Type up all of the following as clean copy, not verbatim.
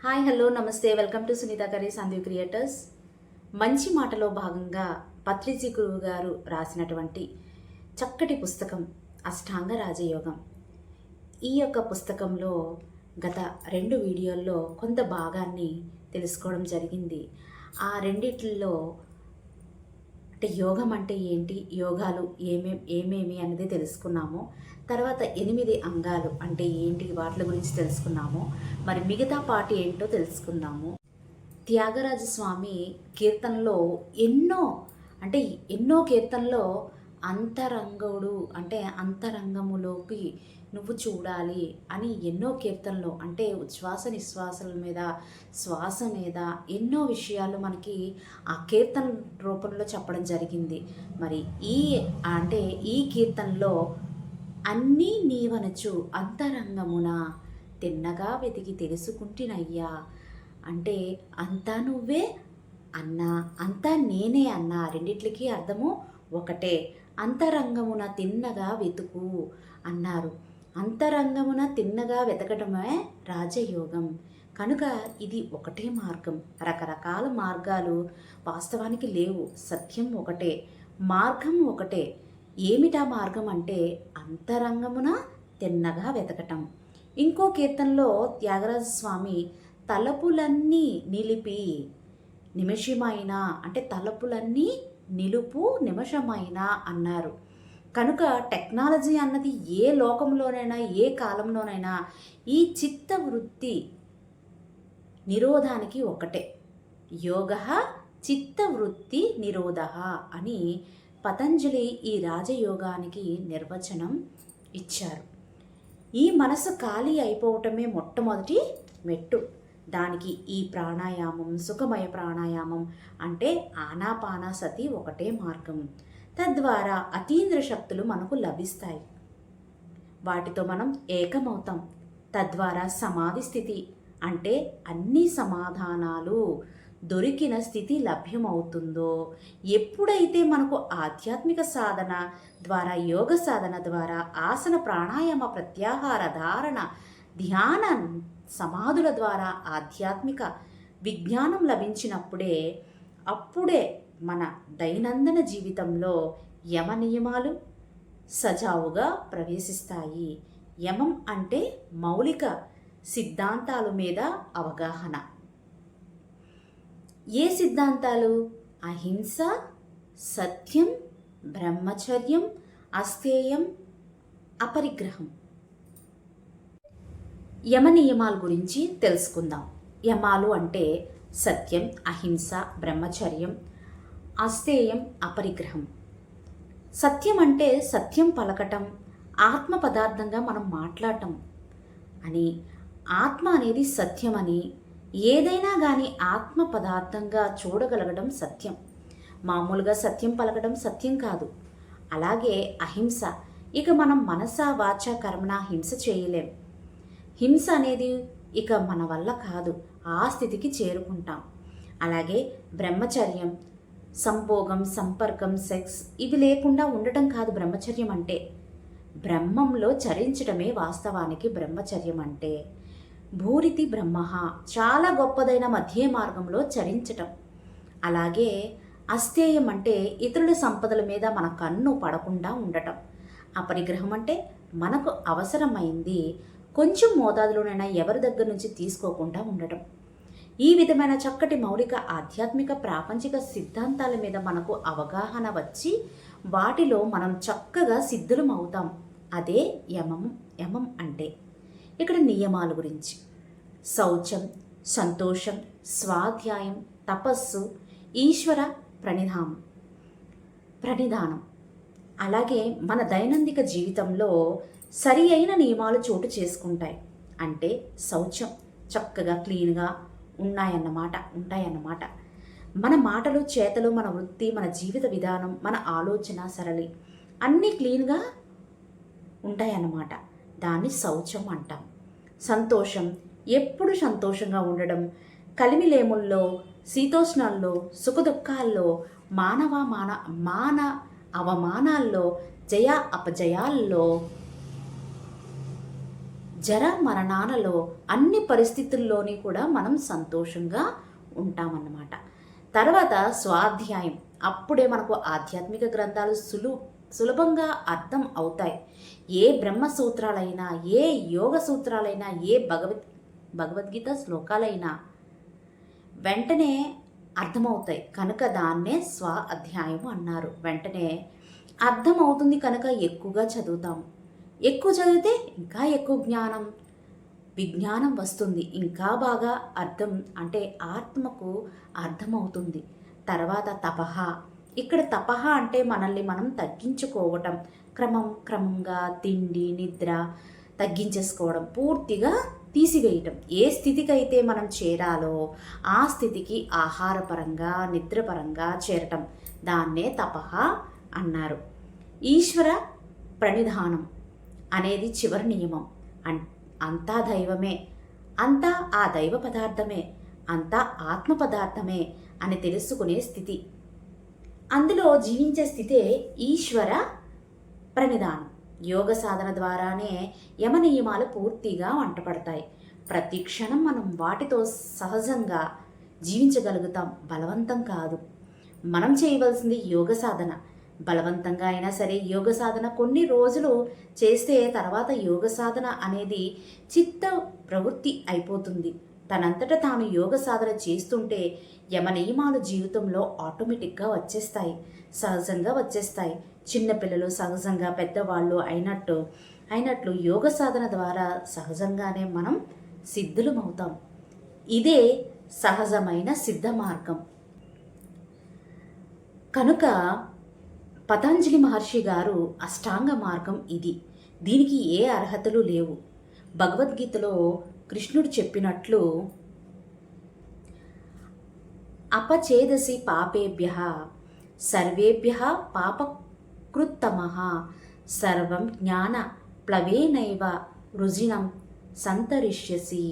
Hi hello namaste welcome to Sunitha Karri Sandeep creators. మంచి మాటలో భాగంగా పత్రిజీ గురువు గారు రాసినటువంటి చక్కటి పుస్తకం అష్టాంగ రాజయోగం. ఈ యొక్క పుస్తకంలో గత 2 వీడియోల్లో కొంత భాగాన్ని తెలుసుకోవడం జరిగింది. ఆ రెండిట్లో అంటే యోగం అంటే ఏంటి, యోగాలు ఏమేమి అనేది తెలుసుకున్నాము. తర్వాత 8 అంగాలు అంటే ఏంటి, వాటి గురించి తెలుసుకున్నాము. మరి మిగతా పార్ట్ ఏంటో తెలుసుకుందాము. త్యాగరాజ స్వామి కీర్తనలో ఎన్నో కీర్తనలో అంతరంగుడు అంటే అంతరంగములోకి నువ్వు చూడాలి అని ఎన్నో కీర్తనలు అంటే ఉచ్ఛ్వాస నిశ్వాసాల మీద, శ్వాస మీద ఎన్నో విషయాలు మనకి ఆ కీర్తన రూపంలో చెప్పడం జరిగింది. మరి ఈ కీర్తనలో అన్నీ నీవనచు అంతరంగమున తిన్నగా వెతికి తెలుసుకుంటినయ్యా అంటే అంతా నువ్వే అన్నా, అంతా నేనే అన్నా, రెండిట్లకి అర్థము ఒకటే. అంతరంగమున తిన్నగా వెతుకు అన్నారు. అంతరంగమున తిన్నగా వెతకడమే రాజయోగం. కనుక ఇది ఒకటే మార్గం. రకరకాల మార్గాలు వాస్తవానికి లేవు. సత్యం ఒకటే, మార్గం ఒకటే. ఏమిటా మార్గం అంటే అంతరంగమున తిన్నగా వెతకటం. ఇంకో కీర్తనలో త్యాగరాజ స్వామి తలపులన్నీ నిలిపి నిమిషమైన అంటే తలపులన్నీ నిలుపు నిమిషమైన అన్నారు. కనుక టెక్నాలజీ అన్నది ఏ లోకంలోనైనా ఏ కాలంలోనైనా ఈ చిత్తవృత్తి నిరోధానికి ఒకటే. యోగ చిత్తవృత్తి నిరోధ అని పతంజలి ఈ రాజయోగానికి నిర్వచనం ఇచ్చారు. ఈ మనసు ఖాళీ అయిపోవటమే మొట్టమొదటి మెట్టు. దానికి ఈ ప్రాణాయామం, సుఖమయ ప్రాణాయామం అంటే ఆనాపానసతి ఒకటే మార్గం. తద్వారా అతీంద్ర శక్తులు మనకు లభిస్తాయి. వాటితో మనం ఏకమవుతాం. తద్వారా సమాధి స్థితి అంటే అన్ని సమాధానాలు దొరికిన స్థితి లభ్యమవుతుందో, ఎప్పుడైతే మనకు ఆధ్యాత్మిక సాధన ద్వారా, యోగ సాధన ద్వారా ఆసన ప్రాణాయామ ప్రత్యాహార ధారణ ధ్యాన సమాధుల ద్వారా ఆధ్యాత్మిక విజ్ఞానం లభించినప్పుడే అప్పుడే మన దైనందిన జీవితంలో యమ నియమాలు సజావుగా ప్రవేశిస్తాయి. యమం అంటే మౌలిక సిద్ధాంతాల మీద అవగాహన. ఏ సిద్ధాంతాలు? అహింస, సత్యం, బ్రహ్మచర్యం, అస్థేయం, అపరిగ్రహం. యమ నియమాల గురించి తెలుసుకుందాం. యమాలు అంటే సత్యం, అహింస, బ్రహ్మచర్యం, అస్థేయం, అపరిగ్రహం. సత్యం అంటే సత్యం పలకటం, ఆత్మ పదార్థంగా మనం మాట్లాడటం అని, ఆత్మ అనేది సత్యమని, ఏదైనా కానీ ఆత్మ పదార్థంగా చూడగలగడం సత్యం. మామూలుగా సత్యం పలకడం సత్యం కాదు. అలాగే అహింస. ఇక మనం మనస వాచ కర్మణ హింస చేయలేం. హింస అనేది ఇక మన వల్ల కాదు. ఆ స్థితికి చేరుకుంటాం. అలాగే బ్రహ్మచర్యం, సంభోగం, సంపర్కం, సెక్స్ ఇవి లేకుండా ఉండటం కాదు బ్రహ్మచర్యం అంటే. బ్రహ్మంలో చరించడమే వాస్తవానికి బ్రహ్మచర్యం అంటే. భూరితి బ్రహ్మ, చాలా గొప్పదైన మధ్య మార్గంలో చరించటం. అలాగే అస్థేయం అంటే ఇతరుల సంపదల మీద మన కన్ను పడకుండా ఉండటం. అపరిగ్రహం అంటే మనకు అవసరమైంది కొంచెం మోతాదులోనైనా ఎవరి దగ్గర నుంచి తీసుకోకుండా ఉండటం. ఈ విధమైన చక్కటి మౌలిక ఆధ్యాత్మిక ప్రాపంచిక సిద్ధాంతాల మీద మనకు అవగాహన వచ్చి వాటిలో మనం చక్కగా సిద్ధులం అవుతాం. అదే యమం అంటే. ఇక్కడ నియమాల గురించి శౌచం, సంతోషం, స్వాధ్యాయం, తపస్సు, ఈశ్వర ప్రణిధానం. అలాగే మన దైనందిక జీవితంలో సరి అయిన నియమాలు చోటు చేసుకుంటాయి. అంటే శౌచం చక్కగా క్లీన్గా ఉంటాయన్నమాట. మన మాటలు, చేతలు, మన వృత్తి, మన జీవిత విధానం, మన ఆలోచన సరళి అన్నీ క్లీన్గా ఉంటాయన్నమాట. దాన్ని శౌచం అంటాం. సంతోషం, ఎప్పుడు సంతోషంగా ఉండడం, కలిమిలేముల్లో, శీతోష్ణాల్లో, సుఖదుఖాల్లో, మాన అవమానాల్లో, జయ అపజయాల్లో జర మరణాలలో అన్ని పరిస్థితుల్లోని కూడా మనం సంతోషంగా ఉంటామన్నమాట. తర్వాత స్వాధ్యాయం. అప్పుడే మనకు ఆధ్యాత్మిక గ్రంథాలు సులభంగా అర్థం అవుతాయి. ఏ బ్రహ్మ సూత్రాలైనా, ఏ యోగ సూత్రాలైనా, ఏ భగవద్గీత శ్లోకాలైనా వెంటనే అర్థమవుతాయి కనుక దాన్నే స్వ అధ్యాయము అన్నారు. వెంటనే అర్థమవుతుంది కనుక ఎక్కువగా చదువుతాము. ఎక్కువ చదివితే ఇంకా ఎక్కువ విజ్ఞానం వస్తుంది. ఇంకా బాగా అర్థం అంటే ఆత్మకు అర్థమవుతుంది. తర్వాత తపహ. ఇక్కడ తపహ అంటే మనల్ని మనం తగ్గించుకోవటం, క్రమంగా తిండి నిద్ర తగ్గించేసుకోవడం, పూర్తిగా తీసివేయటం. ఏ స్థితికి అయితే మనం చేరాలో ఆ స్థితికి ఆహారపరంగా నిద్రపరంగా చేరటం, దాన్నే తపహ అన్నారు. ఈశ్వర ప్రణిధానం అనేది చివరి నియమం. అంతా దైవమే, అంతా ఆ దైవ పదార్థమే, అంతా ఆత్మ పదార్థమే అని తెలుసుకునే స్థితి. అందులో జీవించే స్థితే ఈశ్వర ప్రణిధానం. యోగ సాధన ద్వారానే యమ నియమాలు పూర్తిగా వంటపడతాయి. ప్రతి క్షణం మనం వాటితో సహజంగా జీవించగలుగుతాం, బలవంతం కాదు. మనం చేయవలసింది యోగ సాధన. బలవంతంగా అయినా సరే యోగ సాధన కొన్ని రోజులు చేస్తే తర్వాత యోగ సాధన అనేది చిత్త ప్రవృత్తి అయిపోతుంది. తనంతట తాను యోగ సాధన చేస్తుంటే యమ నియమాలు జీవితంలో ఆటోమేటిక్గా వచ్చేస్తాయి, సహజంగా వచ్చేస్తాయి. చిన్నపిల్లలు సహజంగా పెద్దవాళ్ళు అయినట్లు యోగ సాధన ద్వారా సహజంగానే మనం సిద్ధులమవుతాం. ఇదే సహజమైన సిద్ధ మార్గం. కనుక పతంజలి మహర్షి గారు అష్టాంగ మార్గం ఇది. దీనికి ఏ అర్హతలు లేవు. భగవద్గీతలో కృష్ణుడు చెప్పినట్లు అపచేదసి పాపేభ్యః సర్వేభ్యః పాపకృత్తమః సర్వం జ్ఞాన ప్లవేనైవ రుజినం సంతరిష్యసి.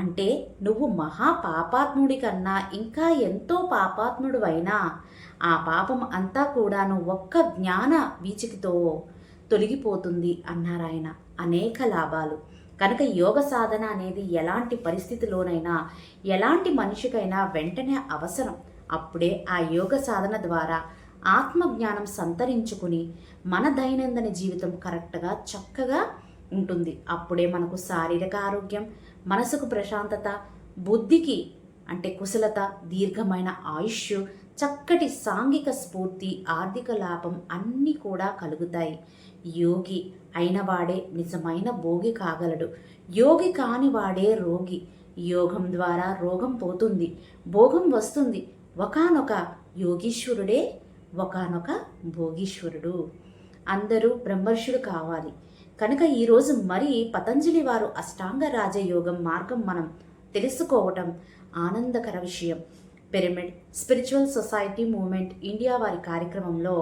అంటే నువ్వు మహాపాపాత్ముడి కన్నా ఇంకా ఎంతో పాపాత్ముడివైనా ఆ పాపం అంతా కూడాను ఒక్క జ్ఞాన వీచికతో తొలగిపోతుంది అన్నారాయన. అనేక లాభాలు. కనుక యోగ సాధన అనేది ఎలాంటి పరిస్థితిలోనైనా ఎలాంటి మనిషికైనా వెంటనే అవసరం. అప్పుడే ఆ యోగ సాధన ద్వారా ఆత్మజ్ఞానం సంతరించుకుని మన దైనందిన జీవితం కరెక్ట్గా చక్కగా ఉంటుంది. అప్పుడే మనకు శారీరక ఆరోగ్యం, మనసుకు ప్రశాంతత, బుద్ధికి అంటే కుశలత, దీర్ఘమైన ఆయుష్, చక్కటి సాంఘిక స్ఫూర్తి, ఆర్థిక లాభం అన్నీ కూడా కలుగుతాయి. యోగి అయినవాడే నిజమైన భోగి కాగలడు. యోగి కానివాడే రోగి. యోగం ద్వారా రోగం పోతుంది, భోగం వస్తుంది. ఒకానొక యోగీశ్వరుడే ఒకానొక భోగీశ్వరుడు. అందరూ బ్రహ్మర్షులు కావాలి. కనుక ఈరోజు మరి పతంజలి వారు అష్టాంగ రాజయోగం మార్గం మనం తెలుసుకోవటం ఆనందకర విషయం. Pyramid spiritual society movement India వారి కార్యక్రమంలో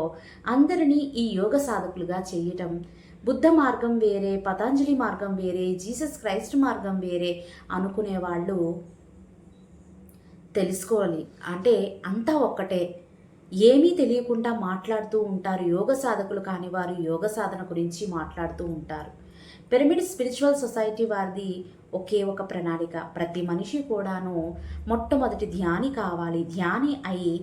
అందరినీ ఈ యోగ సాధకులుగా చేయటం, బుద్ధ మార్గం వేరే, పతంజలి మార్గం వేరే, జీసస్ క్రైస్ట్ మార్గం వేరే అనుకునే వాళ్ళు తెలుసుకోవాలి. అంటే అంతా ఒక్కటే, ఏమీ తెలియకుండా మాట్లాడుతూ ఉంటారు. యోగ సాధకులు కాని వారు యోగ సాధన గురించి మాట్లాడుతూ ఉంటారు. పిరమిడ్ స్పిరిచువల్ సొసైటీ వారిది ఒకే ఒక ప్రణాళిక. ప్రతి మనిషి కూడాను మొట్టమొదటి ధ్యాని కావాలి, ధ్యాని అయి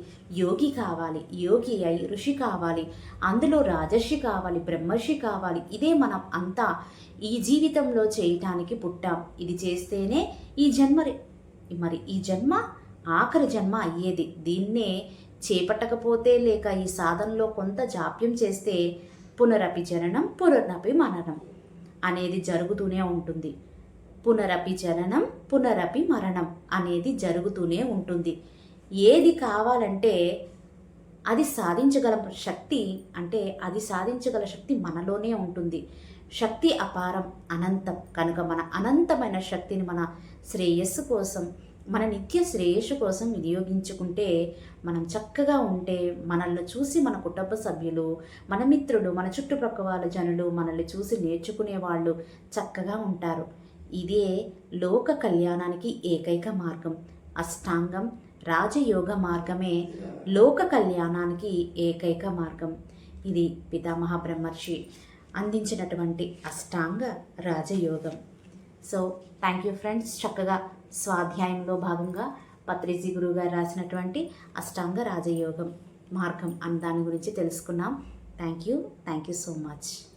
యోగి కావాలి, యోగి అయి ఋషి కావాలి, అందులో రాజర్షి కావాలి, బ్రహ్మర్షి కావాలి. ఇదే మనం అంతా ఈ జీవితంలో చేయటానికి పుట్టాం. ఇది చేస్తేనే ఈ జన్మ ఆఖరి జన్మ అయ్యేది. దీన్నే చేపట్టకపోతే లేక ఈ సాధనలో కొంత జాప్యం చేస్తే పునరపి జననం పునరపి మరణం అనేది జరుగుతూనే ఉంటుంది. పునరపి జననం పునరపి మరణం అనేది జరుగుతూనే ఉంటుంది. ఏది కావాలంటే అది సాధించగల శక్తి మనలోనే ఉంటుంది. శక్తి అపారం, అనంతం. కనుక మన అనంతమైన శక్తిని మన శ్రేయస్సు కోసం, మన నిత్య శ్రేయస్సు కోసం వినియోగించుకుంటే, మనం చక్కగా ఉంటే మనల్ని చూసి మన కుటుంబ సభ్యులు, మన మిత్రులు, మన చుట్టుప్రక్కల వాళ్ళ జనులు మనల్ని చూసి నేర్చుకునే వాళ్ళు చక్కగా ఉంటారు. ఇదే లోక కళ్యాణానికి ఏకైక మార్గం. అష్టాంగం రాజయోగ మార్గమే లోక కళ్యాణానికి ఏకైక మార్గం. ఇది పితామహ బ్రహ్మర్షి అందించినటువంటి అష్టాంగ రాజయోగం. So thank you friends. చక్కగా స్వాధ్యాయంలో భాగంగా పత్రిజీ గురువు గారు రాసినటువంటి అష్టాంగ రాజయోగం మార్గం అన్న దాని గురించి తెలుసుకున్నాం. Thank you so much.